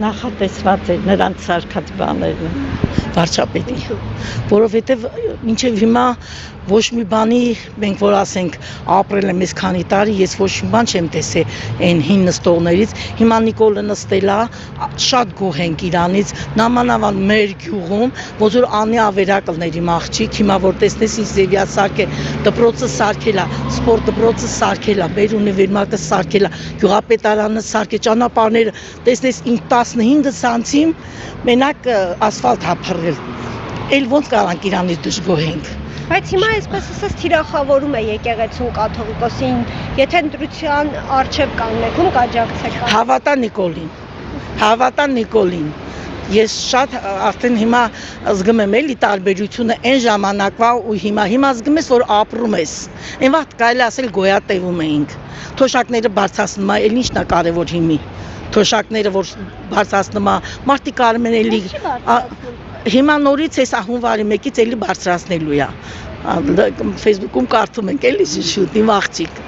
Նախատեսված է նրանց սարքած բաներն վարչապետի, որովհետև մինչև հիմա ոչ մի բանի մենք որ ասենք ապրել եմ ես քանի տարի, ես ոչ մի բան չեմ տեսել այն հին նստողներից, հիմա Նիկոլը նստել է, շատ գոհ ենք իրանից, նամանավան մեր գյուղում, ոնց որ անի ավերակլների աղջիկ, հիմա որ տեսնես ինչ ձևի սարքել, դպրոցը սարքել է, սպորտ դպրոցը սարքել է, մեր ունիվերմագը սարքել է, գյուղապետարանը սարքել, ճանապարհները, տեսնես 15 սանտիմ մենակ ասֆալտ հափռել, էլ ոնց կարանք իրանից դժգոհենք։ Բայց հիմա այսպես ասած թիրախավորում է եկեղեցուն կաթողիկոսին, եթե ընտրության առջև կանգնեք, ում կաջակցեք։ Հավատա Նիկոլին։ Ես շատ արդեն հիմա զգում եմ էլի տարբերությունը այն ժամանակվա ու հիմա զգում ես որ ապրում ես։ Այն վաղ կարելի ասել գոյատևում էինք։ Թոշակները բարձրացնում է, էլ ինչն է կարևոր հիմի։ Թոշակները որ բարձրացնում է, մարդիկ արում են էլի հիմա նորից էս հունվարի 1-ից էլի բարձրացնելու է։ Facebook-ում կարդում ենք էլի շուտ իմ աղջիկ։